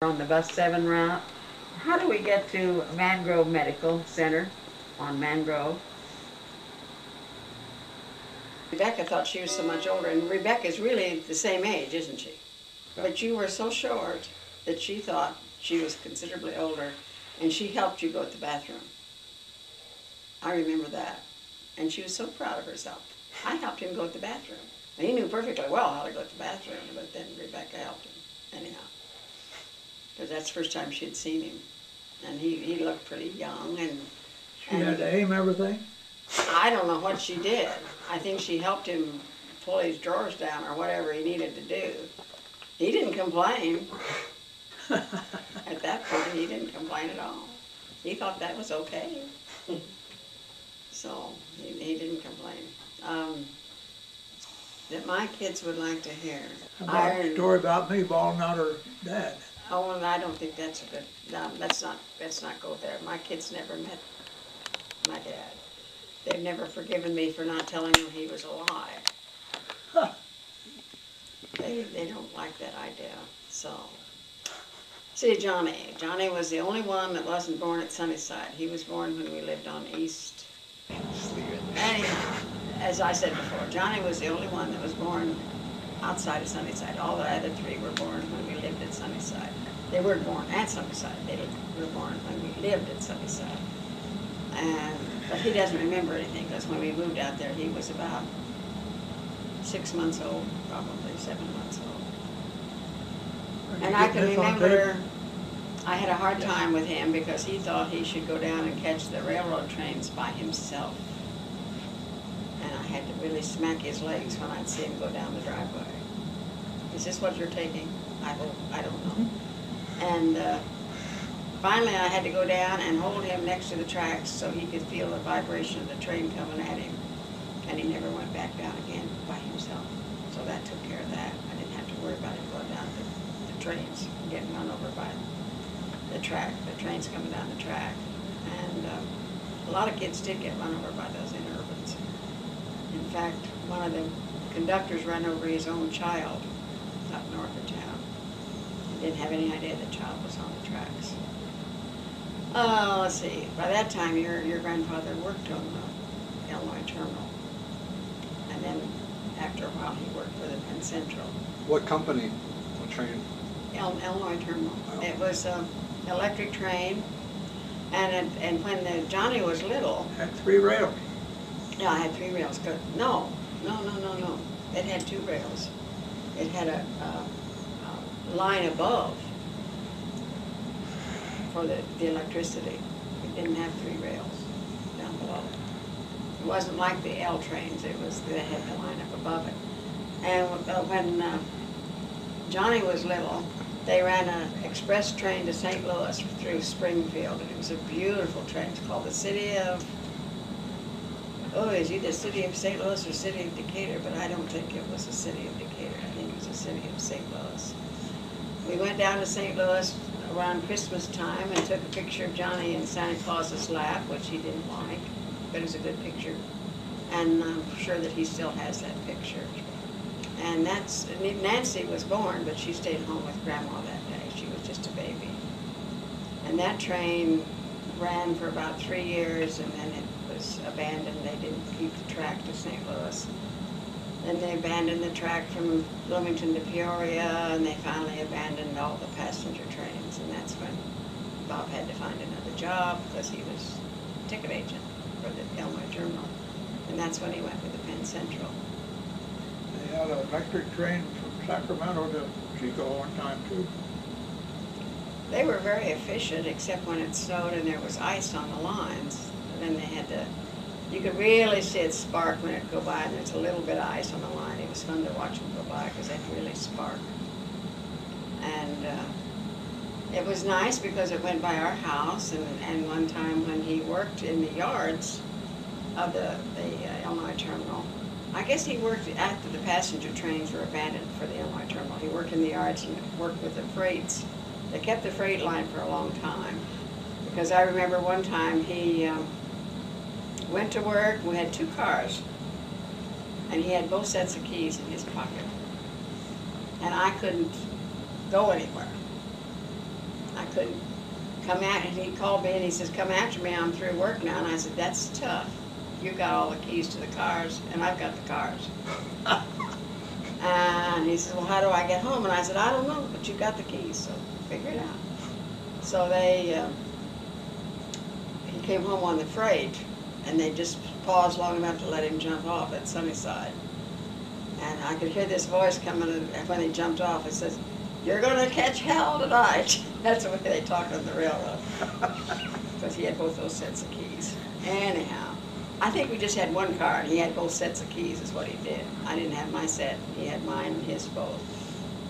On the bus 7 route. How do we get to Mangrove Medical Center on Mangrove? Rebecca thought she was so much older, and Rebecca's really the same age, isn't she? But you were so short that she thought she was considerably older, and she helped you go to the bathroom. I remember that. And she was so proud of herself. I helped him go to the bathroom. And he knew perfectly well how to go to the bathroom, but then Rebecca helped him anyhow. Because that's the first time she had seen him. And he looked pretty young. And she had to aim everything? I don't know what she did. I think she helped him pull his drawers down or whatever he needed to do. He didn't complain. At that point, he didn't complain at all. He thought that was okay. So he didn't complain. That my kids would like to hear. About a story about me bawling out her dad. Oh, and I don't think that's a good. No, let's not go there. My kids never met my dad. They've never forgiven me for not telling them he was alive. Huh. They don't like that idea. So, see, Johnny was the only one that wasn't born at Sunnyside. He was born when we lived on East. Anyhow, as I said before, Johnny was the only one that was born outside of Sunnyside. All the other three were born when we lived at Sunnyside. They weren't born at Sunnyside. They were born when we lived at Sunnyside. But he doesn't remember anything, because when we moved out there, he was about 6 months old, probably 7 months old. And I can remember I had a hard time with him because he thought he should go down and catch the railroad trains by himself. And I had to really smack his legs when I'd see him go down the driveway. Is this what you're taking? I don't know. And finally I had to go down and hold him next to the tracks so he could feel the vibration of the train coming at him. And he never went back down again by himself. So that took care of that. I didn't have to worry about him going down the trains and getting run over by the trains coming down the track. And a lot of kids did get run over by those interurbans. In fact, one of the conductors ran over his own child up north of town. He didn't have any idea the child was on the tracks. Let's see. By that time, your grandfather worked on the Illinois Terminal. And then after a while, he worked for the Penn Central. What company? What train? Illinois Terminal. Oh. It was an electric train. And when Johnny was little... Had 3 rails. Yeah, I had 3 rails. No. It had 2 rails. It had a line above for the electricity. It didn't have 3 rails down below. It wasn't like the L trains. They had the line up above it. And when Johnny was little, they ran an express train to St. Louis through Springfield, and it was a beautiful train. It's called the City of, it's either City of St. Louis or City of Decatur, but I don't think it was the City of Decatur. I think it was the City of St. Louis. We went down to St. Louis around Christmas time and took a picture of Johnny in Santa Claus's lap, which he didn't like, but it was a good picture. And I'm sure that he still has that picture. And Nancy was born, but she stayed home with Grandma that day. She was just a baby. And that train ran for about 3 years, and then it was abandoned. They didn't keep the track to St. Louis. Then they abandoned the track from Bloomington to Peoria, and they finally abandoned all the passenger trains. And that's when Bob had to find another job because he was a ticket agent for the Illinois Terminal. And that's when he went with the Penn Central. They had an electric train from Sacramento to Chico one time too. They were very efficient, except when it snowed and there was ice on the lines. And then they had to, you could really see it spark when it go by, and there's a little bit of ice on the line. It was fun to watch them go by because they'd really spark. And it was nice because it went by our house, and one time when he worked in the yards of the Illinois Terminal, I guess he worked after the passenger trains were abandoned for the Illinois Terminal. He worked in the yards and worked with the freights. They kept the freight line for a long time, because I remember one time he went to work. We had 2 cars, and he had both sets of keys in his pocket, and I couldn't go anywhere. couldn't come out, and he called me and he says, come after me, I'm through work now. And I said, that's tough. You've got all the keys to the cars, and I've got the cars. And he said, well, how do I get home? And I said, I don't know, but you've got the keys, so figure it out. So he came home on the freight, and they just paused long enough to let him jump off at Sunnyside. And I could hear this voice coming when he jumped off. It says, you're going to catch hell tonight. That's the way they talk on the railroad. Because he had both those sets of keys. Anyhow, I think we just had one car, and he had both sets of keys is what he did. I didn't have my set. He had mine and his both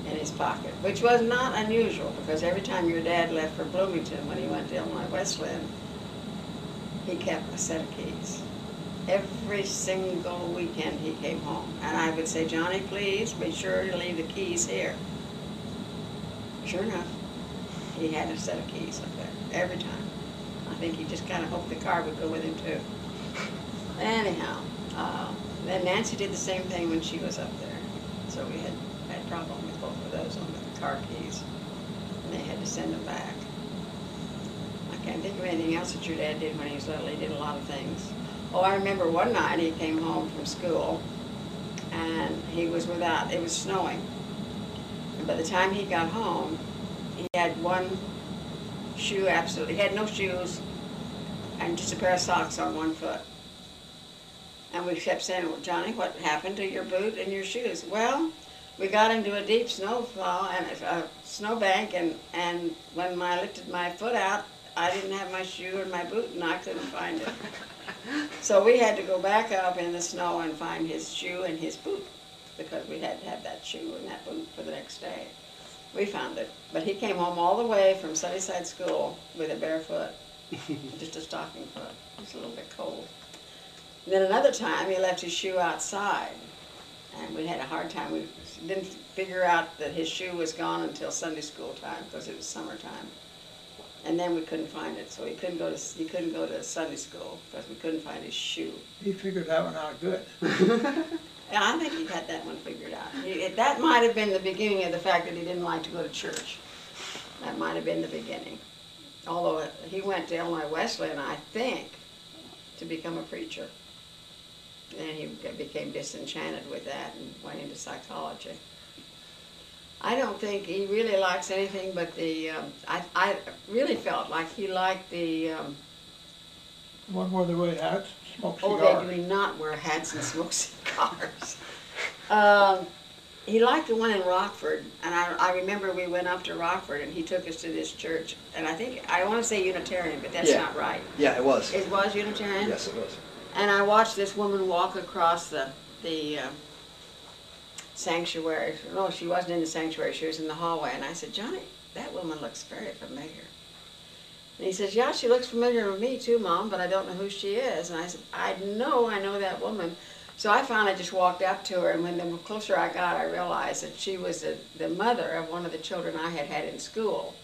in his pocket, which was not unusual, because every time your dad left for Bloomington when he went to Illinois Wesleyan, he kept a set of keys. Every single weekend he came home. And I would say, Johnny, please be sure to leave the keys here. Sure enough, he had a set of keys up there, every time. I think he just kind of hoped the car would go with him too. Anyhow, then Nancy did the same thing when she was up there. So we had problem with both of those on the car keys. And they had to send them back. I can't think of anything else that your dad did when he was little. He did a lot of things. Oh, I remember one night he came home from school, and he was without, it was snowing. And by the time he got home, he had one shoe absolutely, he had no shoes, and just a pair of socks on one foot. And we kept saying, well, Johnny, what happened to your boot and your shoes? Well, we got into a deep snowfall and a snowbank, and when I lifted my foot out, I didn't have my shoe and my boot, and I couldn't find it. So we had to go back up in the snow and find his shoe and his boot, because we had to have that shoe and that boot for the next day. We found it, but he came home all the way from Sunnyside School with a bare foot, just a stocking foot. It was a little bit cold. And then another time he left his shoe outside, and we had a hard time. We didn't figure out that his shoe was gone until Sunday school time, because it was summertime. And then we couldn't find it, so he couldn't go to Sunday school because we couldn't find his shoe. He figured that one out good. Yeah, I think he had that one figured out. That might have been the beginning of the fact that he didn't like to go to church. That might have been the beginning. Although he went to Illinois Wesleyan, I think, to become a preacher. And he became disenchanted with that and went into psychology. I don't think he really likes anything but the, I really felt like he liked the... One where they wear hats, smoke cigars. Oh, they do not wear hats and smoke cigars. He liked the one in Rockford, and I remember we went up to Rockford, and he took us to this church, and I want to say Unitarian, but that's not right. Yeah, it was. It was Unitarian? Yes, it was. And I watched this woman walk across the sanctuary. No, she wasn't in the sanctuary. She was in the hallway. And I said, Johnny, that woman looks very familiar. And he says, yeah, she looks familiar to me too, Mom, but I don't know who she is. And I said, I know that woman. So I finally just walked up to her, and when the closer I got, I realized that she was the mother of one of the children I had had in school.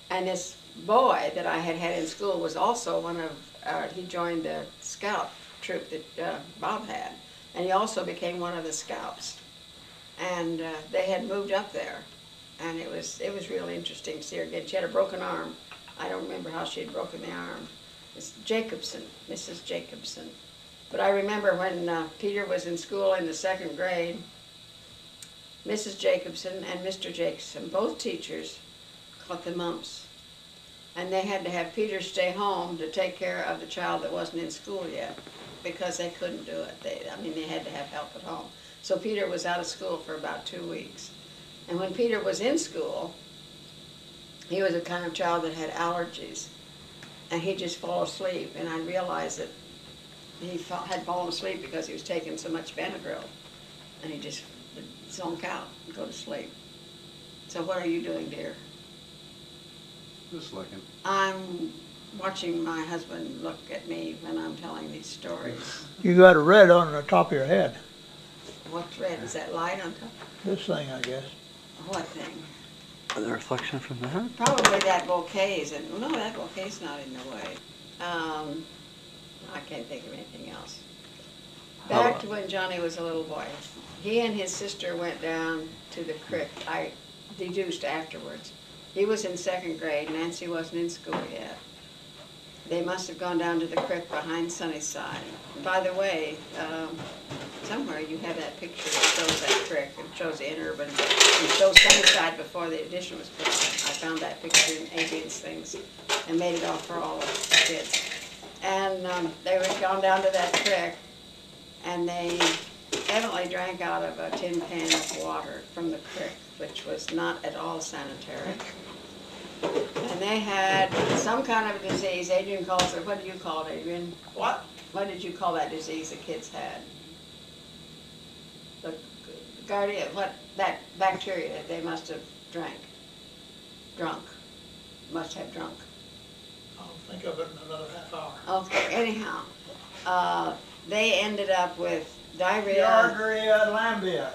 And this boy that I had had in school was also one of, he joined the scout troop that Bob had. And he also became one of the scouts. And they had moved up there, and it was really interesting to see her again. She had a broken arm. I don't remember how she had broken the arm. It's Jacobson, Mrs. Jacobson. But I remember when Peter was in school in the 2nd grade, Mrs. Jacobson and Mr. Jacobson, both teachers, caught the mumps. And they had to have Peter stay home to take care of the child that wasn't in school yet, because they couldn't do it. They had to have help at home. So Peter was out of school for about 2 weeks. And when Peter was in school, he was a kind of child that had allergies. And he'd just fall asleep. And I realized that he had fallen asleep because he was taking so much Benadryl. And he just would zonk out and go to sleep. So what are you doing, dear? Just looking. I'm watching my husband look at me when I'm telling these stories. You got a red on the top of your head. What's red? Is that light on top? This thing, I guess. What thing? The reflection from that? Probably that bouquet's, and no, that bouquet's not in the way. I can't think of anything else. Back to when Johnny was a little boy. He and his sister went down to the creek. I deduced afterwards. He was in 2nd grade, Nancy wasn't in school yet. They must have gone down to the creek behind Sunnyside. By the way, somewhere you have that picture that shows that creek. It shows the interurban. It shows Sunnyside before the addition was put on. I found that picture in Adrian's things and made it all for all of the kids. And they had gone down to that creek, and they evidently drank out of a tin pan of water from the creek, which was not at all sanitary. And they had some kind of a disease. Adrian calls it, what do you call it, Adrian? What? What did you call that disease the kids had? The guardia, what, that bacteria that they must have drunk, must have drunk. I'll think of it in another half hour. Okay, anyhow, they ended up with diarrhea. Giardia lambia.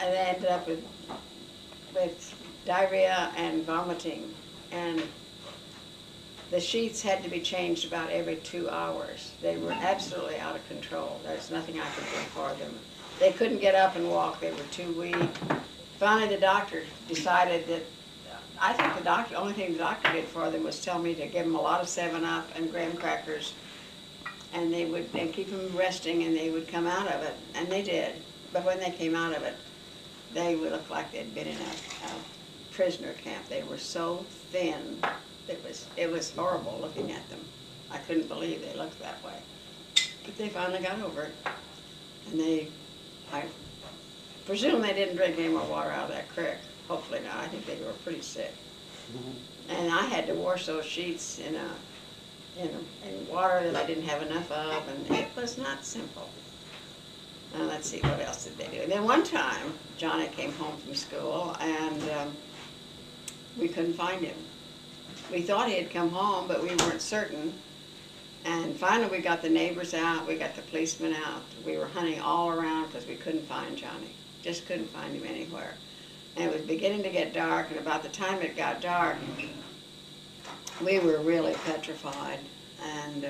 And they ended up with diarrhea and vomiting. And the sheets had to be changed about every 2 hours. They were absolutely out of control. There's nothing I could do for them. They couldn't get up and walk. They were too weak. Finally, the doctor decided that, I think the only thing the doctor did for them was tell me to give them a lot of 7-Up and graham crackers, and and keep them resting, and they would come out of it. And they did. But when they came out of it, they would look like they'd been in a prisoner camp. They were so thin. It was horrible looking at them. I couldn't believe they looked that way. But they finally got over it. And I presume they didn't drink any more water out of that creek. Hopefully not. I think they were pretty sick. And I had to wash those sheets in water that I didn't have enough of, and it was not simple. And let's see, what else did they do? And then one time, Johnny came home from school, and we couldn't find him. We thought he had come home, but we weren't certain. And finally, we got the neighbors out, we got the policemen out. We were hunting all around because we couldn't find Johnny. Just couldn't find him anywhere. And it was beginning to get dark, and about the time it got dark, we were really petrified. And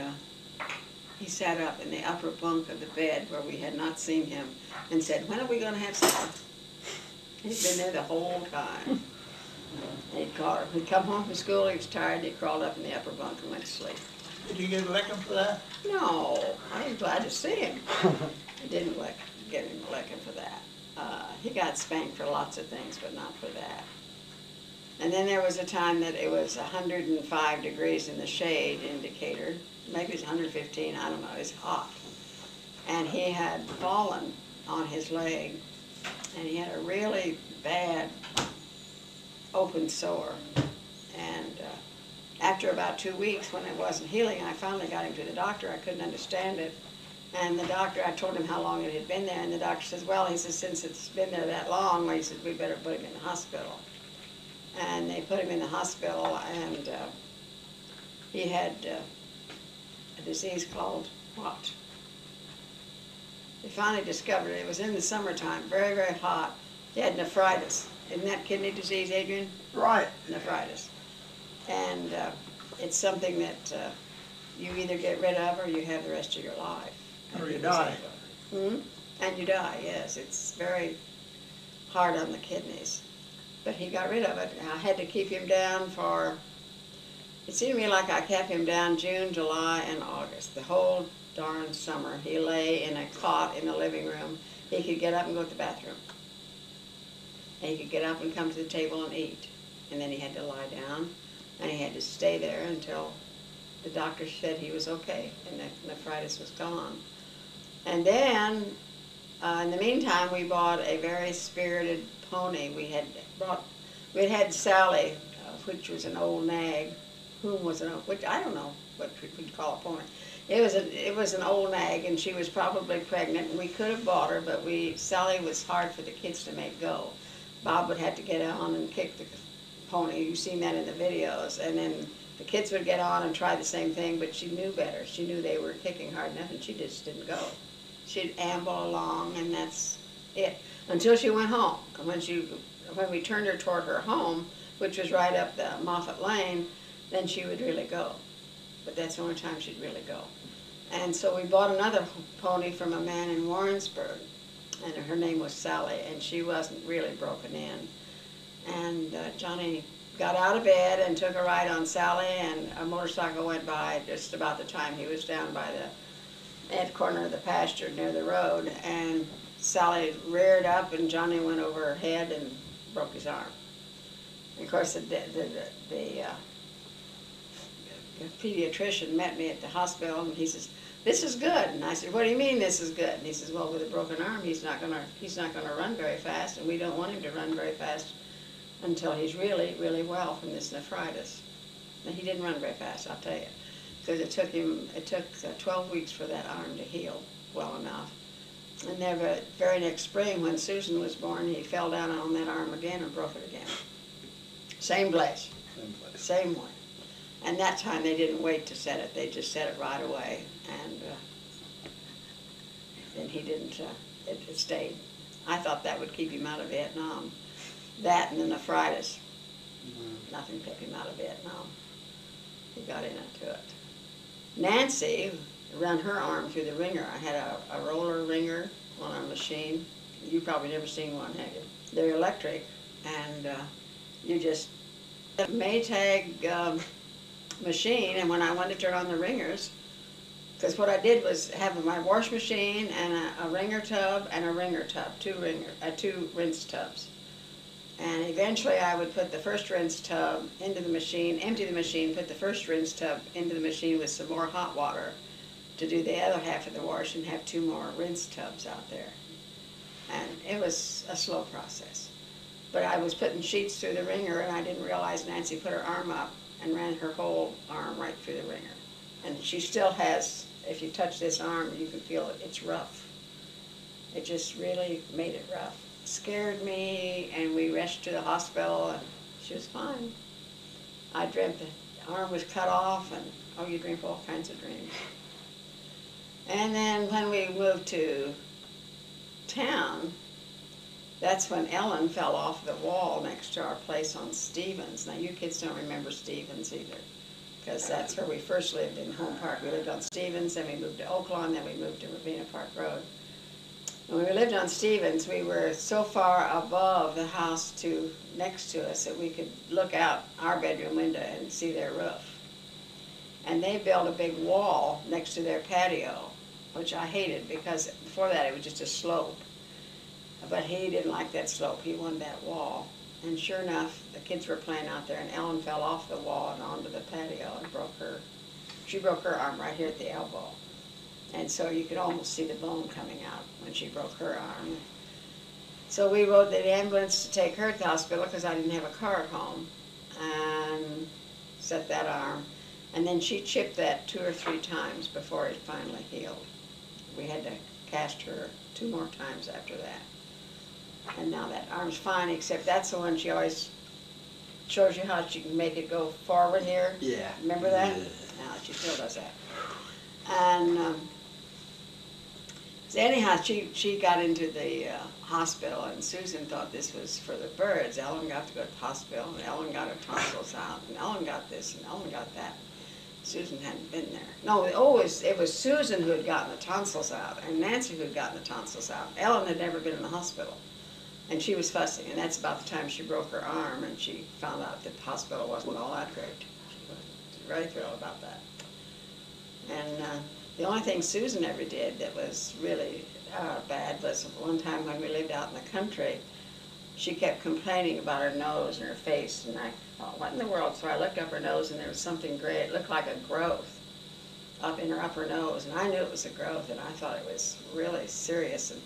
he sat up in the upper bunk of the bed where we had not seen him and said, "When are we going to have supper?" He'd been there the whole time. He'd come home from school, he was tired, he crawled up in the upper bunk and went to sleep. Did you get a licking for that? No, I was glad to see him. I didn't get him a licking for that. He got spanked for lots of things, but not for that. And then there was a time that it was 105 degrees in the shade indicator. Maybe it was 115, I don't know, it was hot. And he had fallen on his leg, and he had a really bad open sore. And after about 2 weeks, when it wasn't healing, I finally got him to the doctor. I couldn't understand it. And the doctor, I told him how long it had been there, and the doctor says, well, he says, since it's been there that long, he said, we better put him in the hospital. And they put him in the hospital, and he had a disease called what? They finally discovered it. It was in the summertime, very, very hot. He had nephritis. Isn't that kidney disease, Adrian? Right. Nephritis. And it's something that you either get rid of or you have the rest of your life. Or you die. And you die, yes. It's very hard on the kidneys. But he got rid of it. I had to keep him down for, it seemed to me like I kept him down June, July, and August. The whole darn summer. He lay in a cot in the living room. He could get up and go to the bathroom. And he could get up and come to the table and eat. And then he had to lie down, and he had to stay there until the doctor said he was okay and the nephritis was gone. And then, in the meantime, we bought a very spirited pony. We had Sally, which was an old nag, which I don't know what we'd call a pony. It was an old nag, and she was probably pregnant, and we could have bought her, but Sally was hard for the kids to make go. Bob would have to get on and kick the pony. You've seen that in the videos. And then the kids would get on and try the same thing, but she knew better. She knew they were kicking hard enough, and she just didn't go. She'd amble along, and that's it. Until she went home. When we turned her toward her home, which was right up the Moffat Lane, then she would really go. But that's the only time she'd really go. And so we bought another pony from a man in Warrensburg, and her name was Sally, and she wasn't really broken in. And Johnny got out of bed and took a ride on Sally, and a motorcycle went by just about the time he was down by the end corner of the pasture near the road, and Sally reared up and Johnny went over her head and broke his arm. And of course, the pediatrician met me at the hospital, and he says, "This is good." And I said, "What do you mean this is good?" And he says, "Well, with a broken arm, he's not gonna run very fast, and we don't want him to run very fast until he's really, really well from this nephritis." And he didn't run very fast, I'll tell you, because it took 12 weeks for that arm to heal well enough. And the very next spring, when Susan was born, he fell down on that arm again and broke it again. Same place. Same place. Same one. And that time they didn't wait to set it, they just set it right away. And then he didn't, it stayed. I thought that would keep him out of Vietnam. That and the nephritis. Nothing kept him out of Vietnam. He got into it. Nancy ran her arm through the ringer. I had a roller ringer on our machine. You've probably never seen one, have you? They're electric, and you just a Maytag machine, and when I wanted to turn on the ringers, because what I did was have my wash machine and a wringer tub and a wringer tub, two rinse tubs. And eventually I would put the first rinse tub into the machine, empty the machine, put the first rinse tub into the machine with some more hot water to do the other half of the wash and have 2 more rinse tubs out there. And it was a slow process. But I was putting sheets through the wringer, and I didn't realize Nancy put her arm up and ran her whole arm right through the wringer. And she still has, if you touch this arm, you can feel it, it's rough. It just really made it rough. Scared me, and we rushed to the hospital, and she was fine. I dreamt the arm was cut off, and oh, you dream all kinds of dreams. And then when we moved to town, that's when Ellen fell off the wall next to our place on Stevens. Now, you kids don't remember Stevens either, because that's where we first lived in Home Park. We lived on Stevens, then we moved to Oaklawn, then we moved to Ravenna Park Road. When we lived on Stevens, we were so far above the house next to us that we could look out our bedroom window and see their roof. And they built a big wall next to their patio, which I hated because before that it was just a slope. But he didn't like that slope. He wanted that wall. And sure enough, the kids were playing out there, and Ellen fell off the wall and onto the patio and she broke her arm right here at the elbow. And so you could almost see the bone coming out when she broke her arm. So we rode the ambulance to take her to the hospital because I didn't have a car at home, and set that arm. And then she chipped that 2 or 3 times before it finally healed. We had to cast her 2 more times after that. And now that arm's fine, except that's the one she always shows you how she can make it go forward here. Yeah. Remember that? Yeah. Now she still does that. And so anyhow, she got into the hospital, and Susan thought this was for the birds. Ellen got to go to the hospital, and Ellen got her tonsils out, and Ellen got this, and Ellen got that. Susan hadn't been there. No, it was Susan who had gotten the tonsils out, and Nancy who had gotten the tonsils out. Ellen had never been in the hospital, and she was fussing, and that's about the time she broke her arm, and she found out that the hospital wasn't all that great. She was very thrilled about that. And the only thing Susan ever did that was really bad was one time when we lived out in the country, she kept complaining about her nose and her face, and I thought, what in the world? So I looked up her nose, and there was something gray. It looked like a growth up in her upper nose, and I knew it was a growth, and I thought it was really serious. And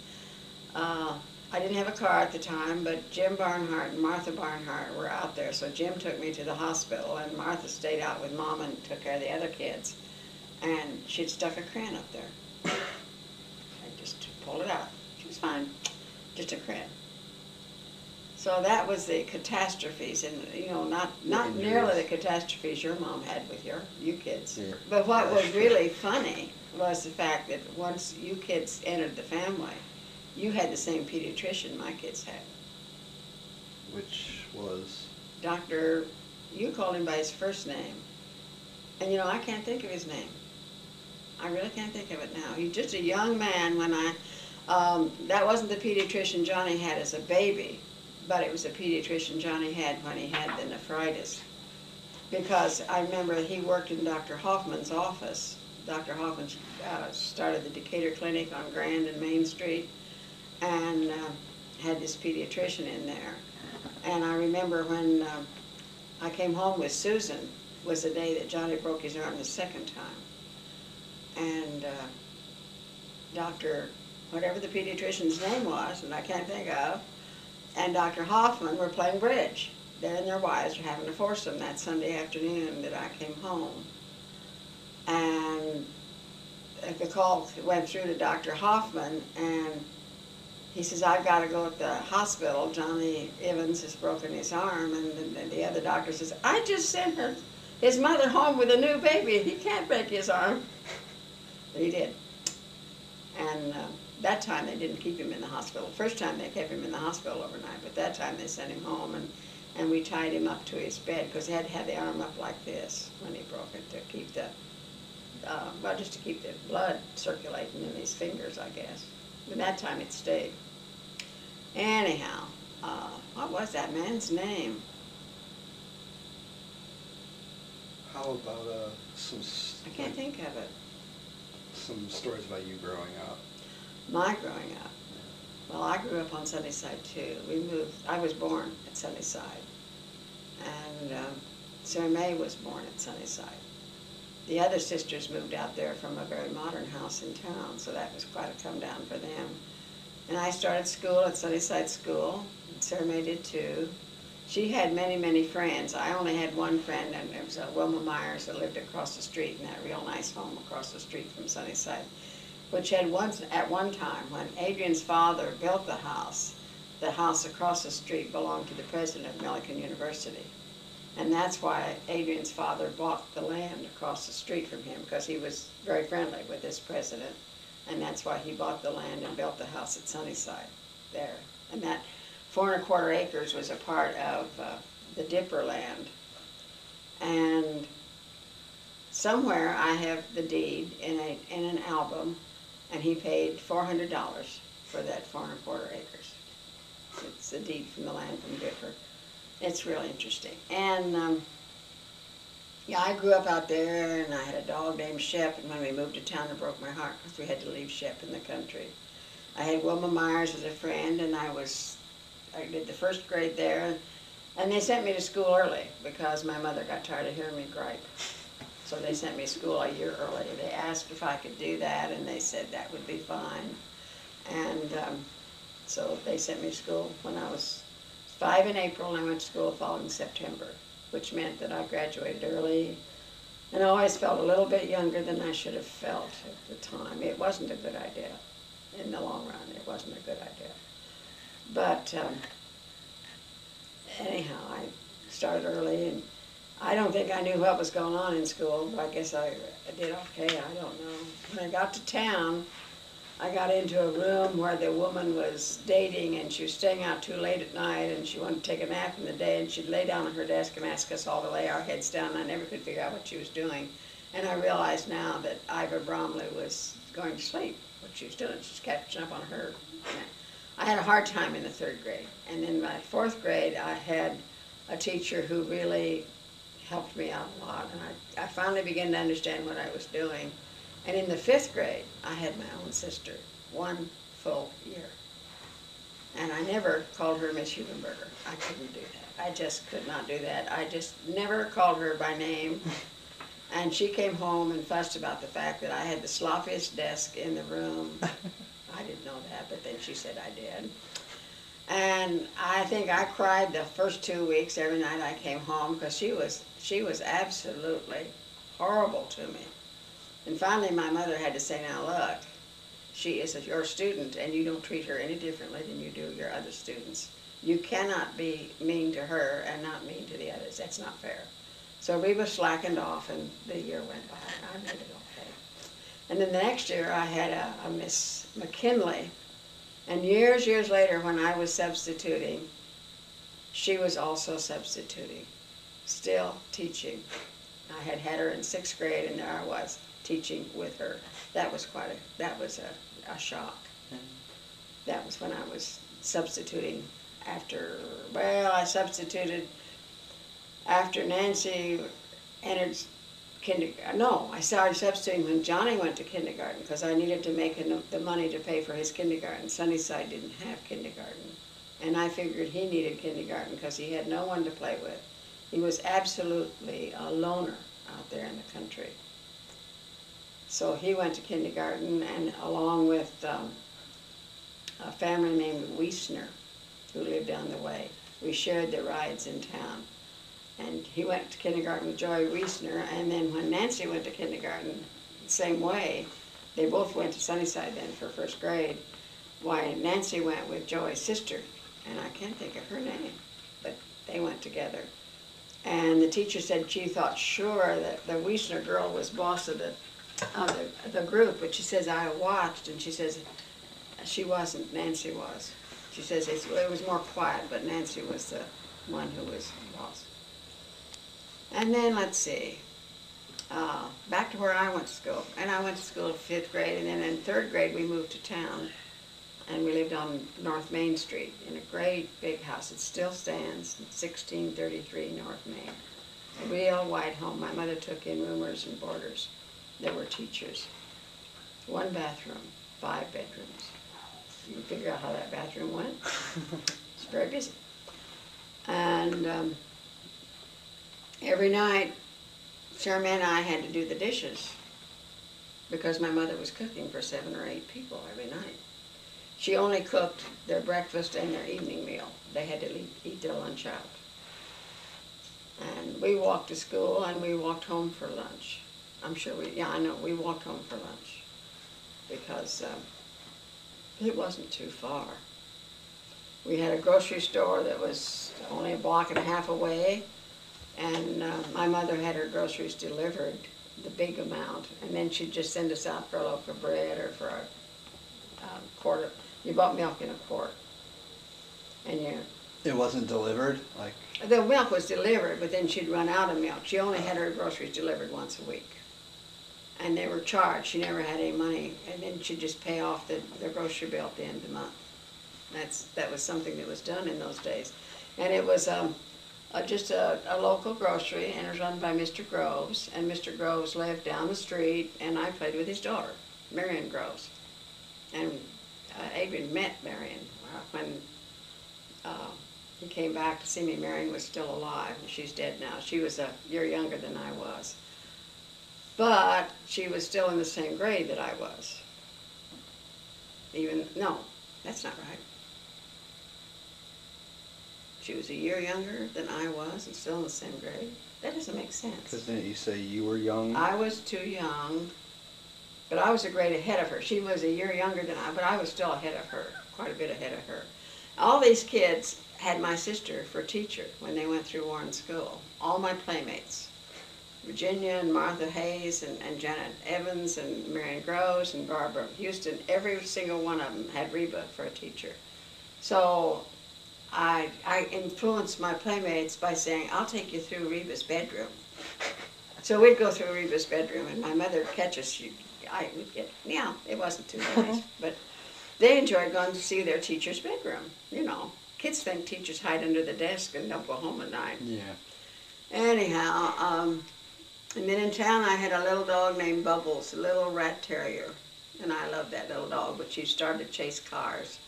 I didn't have a car at the time, but Jim Barnhart and Martha Barnhart were out there, so Jim took me to the hospital, and Martha stayed out with Mom and took care of the other kids. And she'd stuck a crayon up there. I just pulled it out. She was fine. Just a crayon. So that was the catastrophes, and not nearly the catastrophes your mom had with you kids. Yeah. But what was really funny was the fact that once you kids entered the family, you had the same pediatrician my kids had. Which was? You called him by his first name. And I can't think of his name. I really can't think of it now. He's just a young man when that wasn't the pediatrician Johnny had as a baby, but it was a pediatrician Johnny had when he had the nephritis. Because I remember he worked in Dr. Hoffman's office. Dr. Hoffman started the Decatur Clinic on Grand and Main Street, and had this pediatrician in there. And I remember when I came home with Susan, was the day that Johnny broke his arm the second time. And Dr. whatever the pediatrician's name was, and I can't think of, and Dr. Hoffman were playing bridge. They and their wives were having a foursome that Sunday afternoon that I came home. And the call went through to Dr. Hoffman, and he says, I've got to go to the hospital. Johnny Evans has broken his arm. And the other doctor says, I just sent his mother home with a new baby. He can't break his arm. But he did. And that time they didn't keep him in the hospital. First time they kept him in the hospital overnight, but that time they sent him home, and we tied him up to his bed because he had to have the arm up like this when he broke it to keep the, well, just to keep the blood circulating in his fingers, I guess. But that time it stayed. Anyhow, what was that man's name? How about I can't think of it. some stories about you growing up? My growing up. Well, I grew up on Sunnyside too. I was born at Sunnyside. And Sarah Mae was born at Sunnyside. The other sisters moved out there from a very modern house in town, so that was quite a come down for them. And I started school at Sunnyside School, and Sarah Mae did too. She had many, many friends. I only had one friend, and it was Wilma Myers that lived across the street in that real nice home across the street from Sunnyside, which had at one time, when Adrian's father built the house across the street belonged to the president of Millikan University. And that's why Adrian's father bought the land across the street from him, because he was very friendly with this president. And that's why he bought the land and built the house at Sunnyside there. And that 4¼ acres was a part of the Dipper land. And somewhere I have the deed in an album, and he paid $400 for that 4¼ acres. It's a deed from the land from Dipper. It's really interesting. And yeah, I grew up out there, and I had a dog named Shep, and when we moved to town it broke my heart because we had to leave Shep in the country. I had Wilma Myers as a friend, and I did the first grade there, and they sent me to school early because my mother got tired of hearing me gripe. So they sent me to school a year early. They asked if I could do that, and they said that would be fine. And so they sent me to school when I was 5 in April, and I went to school the following September, which meant that I graduated early. And I always felt a little bit younger than I should have felt at the time. It wasn't a good idea. In the long run, it wasn't a good idea. But anyhow, I started early, and I don't think I knew what was going on in school, but I guess I did okay, I don't know. When I got to town, I got into a room where the woman was dating, and she was staying out too late at night, and she wanted to take a nap in the day, and she'd lay down on her desk and ask us all to lay our heads down, and I never could figure out what she was doing. And I realized now that Ivor Bromley was going to sleep, what she was doing. She was catching up on her. I had a hard time in the 3rd grade. And in my 4th grade, I had a teacher who really helped me out a lot, and I finally began to understand what I was doing. And in the 5th grade, I had my own sister, 1 full year. And I never called her Miss Hubenberger. I couldn't do that. I just could not do that. I just never called her by name. And she came home and fussed about the fact that I had the sloppiest desk in the room. I didn't know that, but then she said I did. And I think I cried the first 2 weeks every night I came home, because she was absolutely horrible to me. And finally my mother had to say, now look, she is your student, and you don't treat her any differently than you do your other students. You cannot be mean to her and not mean to the others. That's not fair. So Reba slackened off, and the year went by, and I made it okay. And then the next year I had a Miss McKinley, and years later when I was substituting, she was also substituting, still teaching. I had her in 6th grade, and there I was teaching with her. That was a shock. That was when I was substituting I substituted after Nancy entered kindergarten. No, I started substituting when Johnny went to kindergarten because I needed to make the money to pay for his kindergarten. Sunnyside didn't have kindergarten. And I figured he needed kindergarten because he had no one to play with. He was absolutely a loner out there in the country. So he went to kindergarten, and along with a family named Wiesner, who lived down the way. We shared the rides in town. And he went to kindergarten with Joy Wiesner, and then when Nancy went to kindergarten, the same way, they both went to Sunnyside then for first grade. Why, Nancy went with Joy's sister, and I can't think of her name, but they went together. And the teacher said she thought sure that the Wiesner girl was boss of the group, but she says, I watched, and she says, she wasn't, Nancy was. She says it was more quiet, but Nancy was the one who was boss. And then, let's see, back to where I went to school. And I went to school in 5th grade, and then in 3rd grade we moved to town. And we lived on North Main Street in a great big house. It still stands, 1633 North Main. A real white home. My mother took in roomers and boarders. There were teachers. 1 bathroom, 5 bedrooms. You can figure out how that bathroom went. It's very busy. And every night, Sherman and I had to do the dishes because my mother was cooking for 7 or 8 people every night. She only cooked their breakfast and their evening meal. They had to eat their lunch out. And we walked to school and we walked home for lunch. I'm sure we walked home for lunch because it wasn't too far. We had a grocery store that was only a block and a half away, and my mother had her groceries delivered, the big amount, and then she'd just send us out for a loaf of bread or for a quart. You bought milk in a quart, and It wasn't delivered? Like, the milk was delivered, but then she'd run out of milk. She only had her groceries delivered once a week, and they were charged. She never had any money, and then she'd just pay off the grocery bill at the end of the month. That was something that was done in those days, and it was just a local grocery, and it was run by Mr. Groves, and Mr. Groves lived down the street, and I played with his daughter, Marion Groves. And Adrian met Marion when he came back to see me. Marion was still alive, and she's dead now. She was a year younger than I was. But she was still in the same grade that I was. No, that's not right. She was a year younger than I was and still in the same grade. That doesn't make sense. because didn't you say you were young? I was too young, but I was a grade ahead of her. She was a year younger than I, but I was still ahead of her, quite a bit ahead of her. All these kids had my sister for teacher when they went through Warren School. All my playmates. Virginia and Martha Hayes and Janet Evans and Marion Groves and Barbara Houston, every single one of them had Reba for a teacher. So I influenced my playmates by saying, I'll take you through Reba's bedroom. So we'd go through Reba's bedroom, and my mother would catch us. I would get, it wasn't too nice, but they enjoyed going to see their teacher's bedroom. You know, kids think teachers hide under the desk and don't go home at night. Yeah. Anyhow, and then in town I had a little dog named Bubbles, a little rat terrier. And I loved that little dog, but she started to chase cars.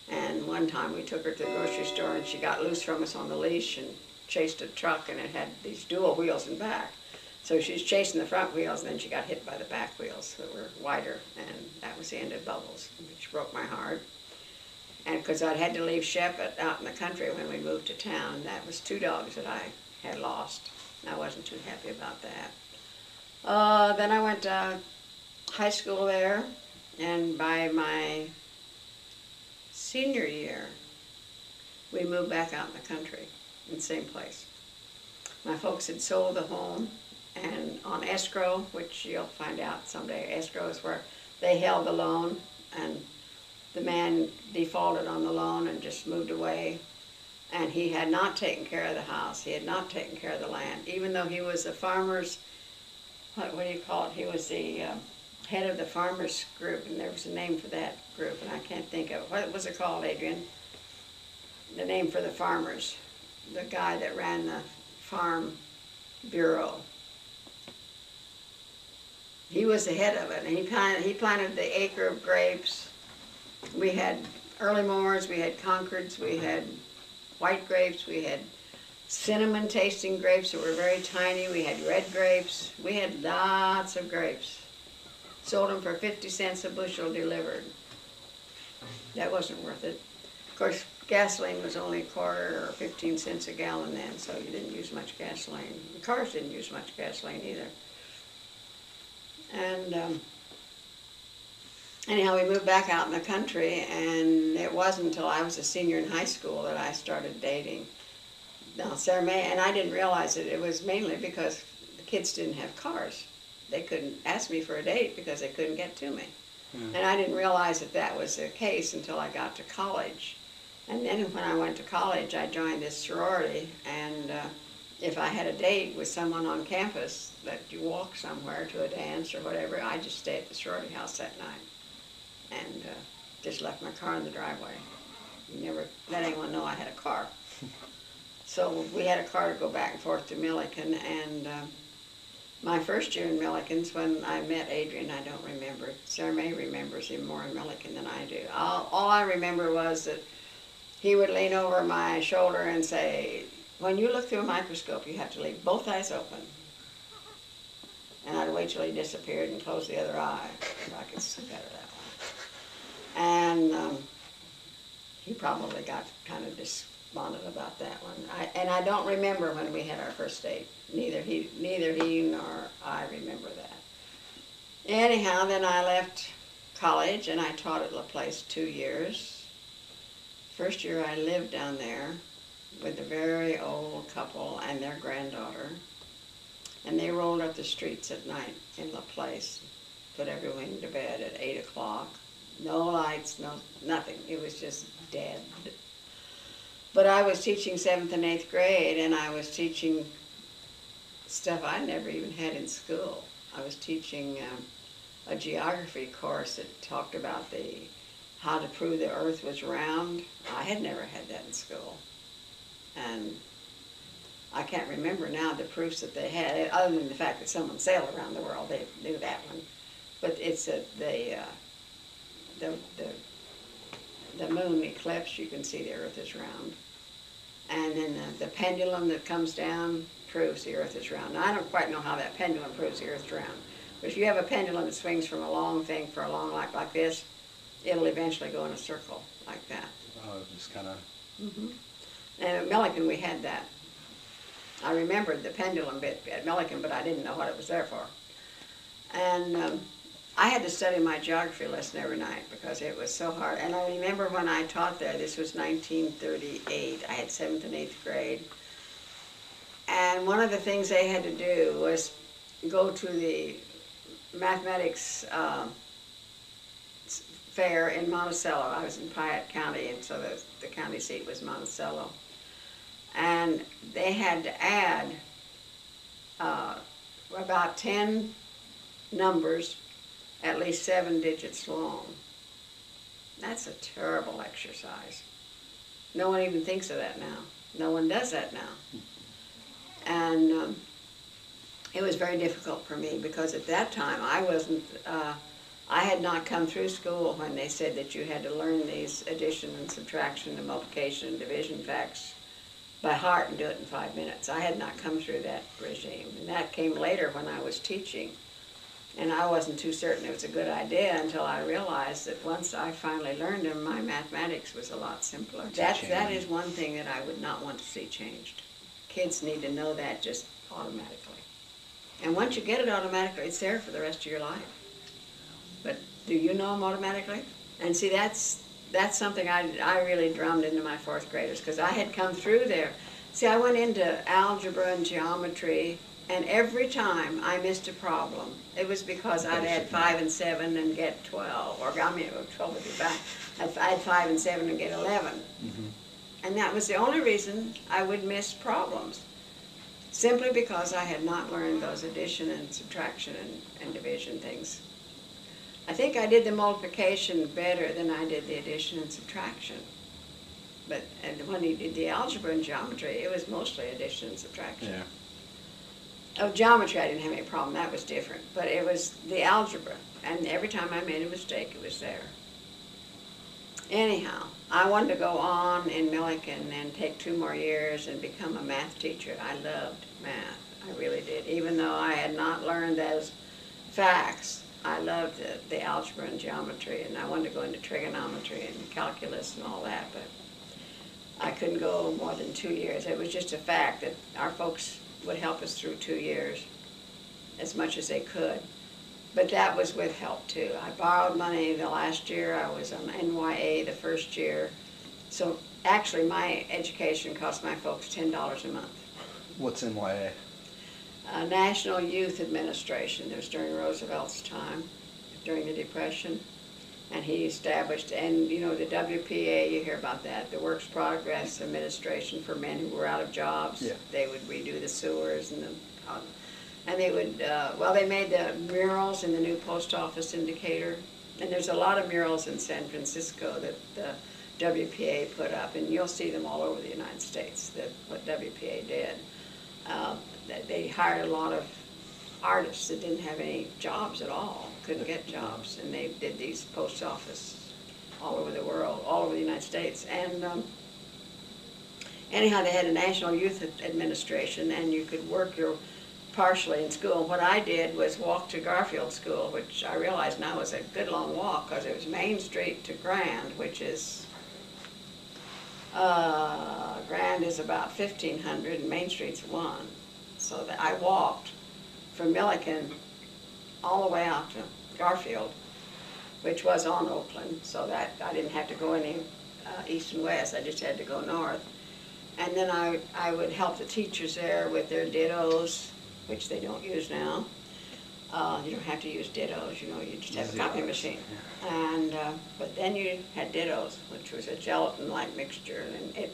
And one time we took her to the grocery store and she got loose from us on the leash and chased a truck, and it had these dual wheels in back. So she was chasing the front wheels, and then she got hit by the back wheels that were wider, and that was the end of Bubbles, which broke my heart. And because I'd had to leave Shep out in the country when we moved to town, that was 2 dogs that I had lost. I wasn't too happy about that. Then I went to high school there, and by my senior year, we moved back out in the country, in the same place. My folks had sold the home, and on escrow, which you'll find out someday, escrow is where they held the loan, and the man defaulted on the loan and just moved away. And he had not taken care of the house. He had not taken care of the land. Even though he was a farmer's, what do you call it? He was the head of the farmers group, and there was a name for that group, and I can't think of it. What was it called, Adrian? the name for the farmers, the guy that ran the farm bureau. He was the head of it, and he planted the acre of grapes. We had early Moors, we had Concords, we had white grapes, we had cinnamon tasting grapes that were very tiny, we had red grapes, we had lots of grapes. Sold them for 50 cents a bushel delivered. That wasn't worth it. Of course, gasoline was only a quarter or 15 cents a gallon then, so you didn't use much gasoline. The cars didn't use much gasoline either. And anyhow, we moved back out in the country, and it wasn't until I was a senior in high school that I started dating. Now, Sarah Mae, and I didn't realize it. It was mainly because the kids didn't have cars. They couldn't ask me for a date because they couldn't get to me. And I didn't realize that that was the case until I got to college. And then when I went to college, I joined this sorority, and if I had a date with someone on campus that you walk somewhere to a dance or whatever, I just stayed at the sorority house that night and just left my car in the driveway. Never let anyone know I had a car. So we had a car to go back and forth to Milliken, and my first year in Milliken's, when I met Adrian, I don't remember. Sarah Mae remembers him more in Milliken than I do. All I remember was that he would lean over my shoulder and say, "When you look through a microscope, you have to leave both eyes open." And I'd wait till he disappeared and close the other eye, so I could see better that way. And he probably got kind of despondent about that one. And I don't remember when we had our first date. Neither he nor I remember that. Anyhow, then I left college and I taught at La Place 2 years. First year I lived down there with a very old couple and their granddaughter. And they rolled up the streets at night in La Place, put everyone to bed at 8 o'clock. No lights, nothing. It was just dead. But I was teaching 7th and 8th grade, and I was teaching stuff I never even had in school. I was teaching a geography course that talked about how to prove the earth was round. I had never had that in school. And I can't remember now the proofs that they had, other than the fact that someone sailed around the world. They knew that one. But it's the moon eclipse, you can see the earth is round. And then the pendulum that comes down proves the earth is round. Now, I don't quite know how that pendulum proves the earth's round. But if you have a pendulum that swings from a long thing for a long life like this, it'll eventually go in a circle like that. Oh, just kind of... And at Milliken we had that. I remembered the pendulum bit at Milliken, but I didn't know what it was there for. And I had to study my geography lesson every night because it was so hard. And I remember when I taught there, this was 1938, I had 7th and 8th grade. And one of the things they had to do was go to the mathematics fair in Monticello. I was in Piatt County, and so the county seat was Monticello. And they had to add about 10 numbers at least 7 digits long. That's a terrible exercise. No one even thinks of that now. No one does that now. And it was very difficult for me because at that time I had not come through school when they said that you had to learn these addition and subtraction and multiplication and division facts by heart and do it in 5 minutes. I had not come through that regime. And that came later when I was teaching. And I wasn't too certain it was a good idea until I realized that once I finally learned them, my mathematics was a lot simpler. That is one thing that I would not want to see changed. Kids need to know that just automatically. And once you get it automatically, it's there for the rest of your life. But do you know them automatically? And see, that's something I really drummed into my 4th graders because I had come through there. See, I went into algebra and geometry, and every time I missed a problem, it was because I'd add 5 and 7 and get 12, or 12 would be bad. I'd add 5 and 7 and get 11. And that was the only reason I would miss problems, simply because I had not learned those addition and subtraction and division things. I think I did the multiplication better than I did the addition and subtraction. But and when he did the algebra and geometry, it was mostly addition and subtraction. Yeah. Oh, geometry, I didn't have any problem. That was different. But it was the algebra. And every time I made a mistake, it was there. Anyhow, I wanted to go on in Milliken and take 2 more years and become a math teacher. I loved math. I really did. Even though I had not learned those facts, I loved the algebra and geometry, and I wanted to go into trigonometry and calculus and all that, but I couldn't go more than 2 years. It was just a fact that our folks would help us through 2 years as much as they could. But that was with help too. I borrowed money the last year. I was on NYA the first year. So actually my education cost my folks $10 a month. What's NYA? National Youth Administration. It was during Roosevelt's time, during the Depression. And he established, and you know, the WPA, you hear about that, the Works Progress Administration for men who were out of jobs. Yeah. They would redo the sewers and they would, well, they made the murals in the new post office indicator. And there's a lot of murals in San Francisco that the WPA put up, and you'll see them all over the United States, what WPA did. They hired a lot of artists that didn't have any jobs at all, couldn't get jobs, and they did these post office all over the world, all over the United States. And anyhow, they had a National Youth Administration, and you could work your partially in school. What I did was walk to Garfield School, which I realize now was a good long walk because it was Main Street to Grand, which is, Grand is about 1,500 and Main Street's 1. So that I walked from Milliken all the way out to Garfield, which was on Oakland, so that I didn't have to go any east and west, I just had to go north. And then I would help the teachers there with their dittos, which they don't use now. You don't have to use dittos, you know, you just have a copy machine. And, but then you had dittos, which was a gelatin-like mixture. And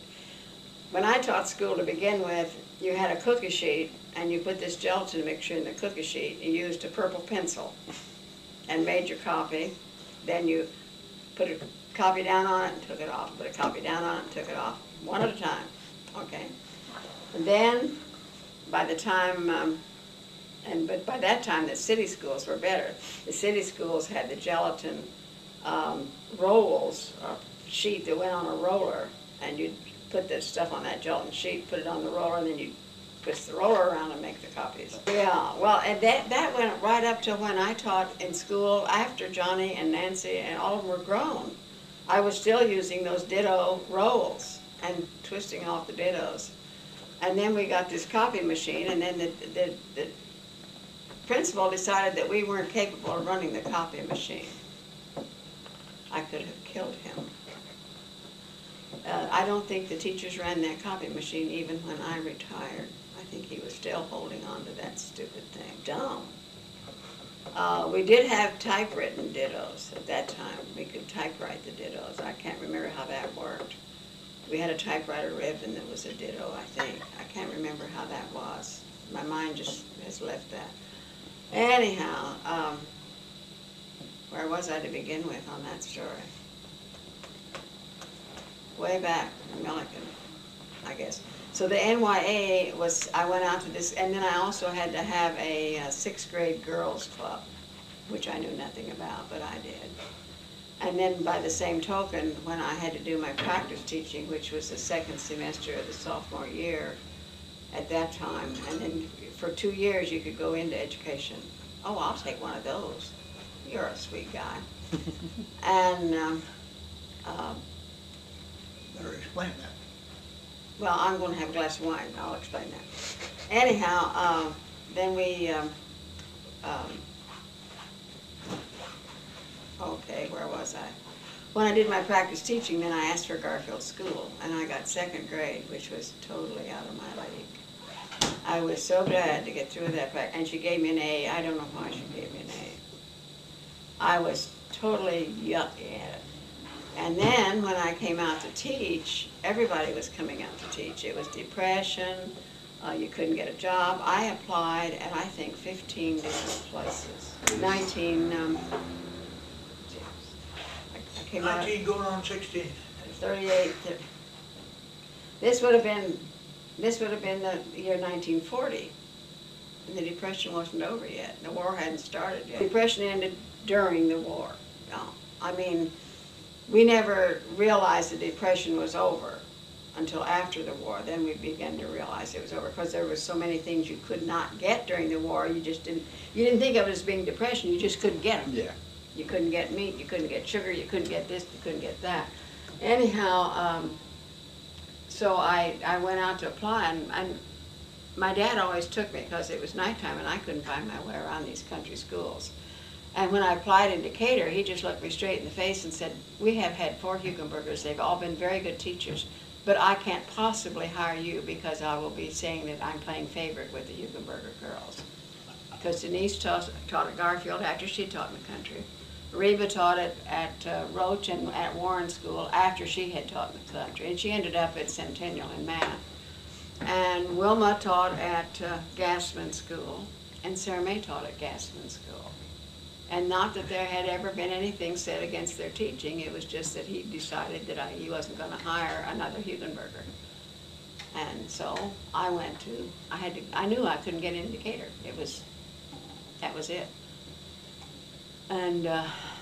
when I taught school to begin with, you had a cookie sheet, and you put this gelatin mixture in the cookie sheet. You used a purple pencil and made your copy. Then you put a copy down on it and took it off, put a copy down on it and took it off, one at a time, okay? And then, by the time, but by that time the city schools were better. The city schools had the gelatin rolls, a sheet that went on a roller, and you'd put the stuff on that gelatin sheet, put it on the roller, and then you'd twist the roller around and make the copies. Yeah, well, and that went right up to when I taught in school after Johnny and Nancy and all of them were grown. I was still using those ditto rolls and twisting off the dittos. And then we got this copy machine, and then the principal decided that we weren't capable of running the copy machine. I could have killed him. I don't think the teachers ran that copy machine even when I retired. I think he was still holding on to that stupid thing. Dumb. We did have typewritten dittos at that time. We could typewrite the dittos. I can't remember how that worked. We had a typewriter ribbon that was a ditto, I think. I can't remember how that was. My mind just has left that. Anyhow, where was I to begin with on that story? Way back in Milliken, I guess. So the NYA was, I went out to this, and then I also had to have a 6th grade girls club, which I knew nothing about, but I did. And then by the same token, when I had to do my practice teaching, which was the 2nd semester of the sophomore year at that time, and then for 2 years you could go into education. Oh, I'll take one of those. You're a sweet guy. And Better explain that. well, I'm going to have a glass of wine. I'll explain that. Anyhow, then we, okay, where was I? When I did my practice teaching, then I asked for Garfield School, and I got 2nd grade, which was totally out of my league. I was so glad to get through that practice, and she gave me an A. I don't know why she gave me an A. I was totally yucky at it. And then when I came out to teach, everybody was coming out to teach. It was depression, you couldn't get a job. I applied at I think 15 different places. 19, I came out 19 going on 16. 38, This would have been the year 1940. And the Depression wasn't over yet. The war hadn't started yet. The Depression ended during the war. No, I mean, we never realized the Depression was over until after the war. Then we began to realize it was over because there were so many things you could not get during the war. You didn't think of it as being depression. You just couldn't get them. Yeah. You couldn't get meat. You couldn't get sugar. You couldn't get this. You couldn't get that. Anyhow, so I went out to apply, and my dad always took me because it was nighttime and I couldn't find my way around these country schools. And when I applied in Decatur, he just looked me straight in the face and said, we have had 4 Hugenbergers. They've all been very good teachers, but I can't possibly hire you because I will be saying that I'm playing favorite with the Hugenberger girls. Because Denise taught at Garfield after she taught in the country. Reba taught it at Roach and at Warren School after she had taught in the country. And she ended up at Centennial in math. And Wilma taught at Gassman School, and Sarah May taught at Gassman School. And not that there had ever been anything said against their teaching, it was just that he decided that he wasn't going to hire another Hugenberger. And so I went to, I knew I couldn't get in Decatur. That was it. And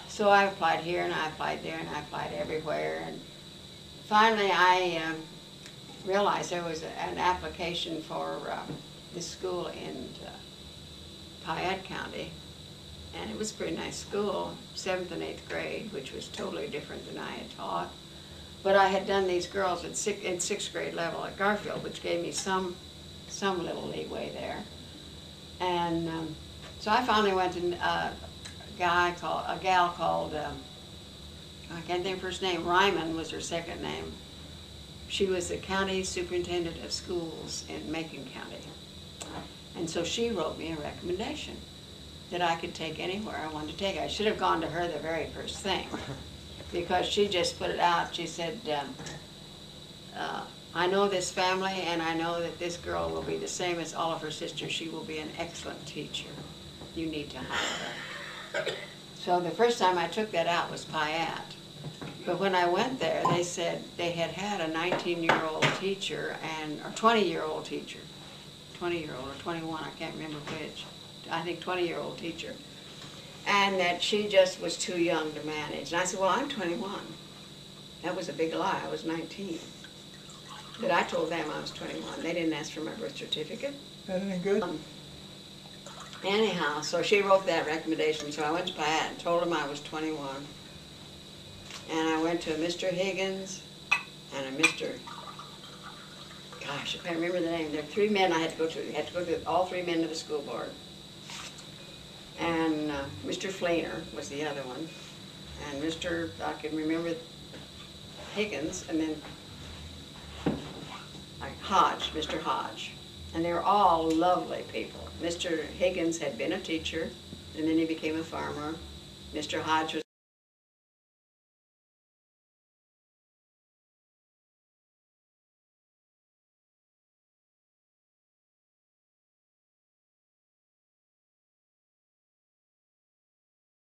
so I applied here, and I applied there, and I applied everywhere. And finally I realized there was an application for this school in Piatt County, and it was a pretty nice school, 7th and 8th grade, which was totally different than I had taught. But I had done these girls at 6th grade level at Garfield, which gave me some little leeway there. And so I finally went to a gal called, I can't think of her first name, Ryman was her second name. She was the county superintendent of schools in Macon County. And so she wrote me a recommendation that I could take anywhere I wanted to take. I should have gone to her the very first thing because she just put it out. She said, I know this family and I know that this girl will be the same as all of her sisters. She will be an excellent teacher. You need to hire her. So the first time I took that out was Piatt. But when I went there, they said they had had a 19-year-old teacher or 20-year-old teacher, 20-year-old or 21, I can't remember which. I think 20-year-old teacher, and that she just was too young to manage. And I said, well, I'm 21. That was a big lie. I was 19. But I told them I was 21. They didn't ask for my birth certificate. That any good? Anyhow, so she wrote that recommendation. So I went to Piatt and told them I was 21. And I went to a Mr. Higgins and a Mr. Gosh, I can't remember the name. There were 3 men I had to go to. I had to go to all 3 men to the school board. And Mr. Fleener was the other one. And I can remember Higgins, and then Hodge, Mr. Hodge. And they were all lovely people. Mr. Higgins had been a teacher, and then he became a farmer. Mr. Hodge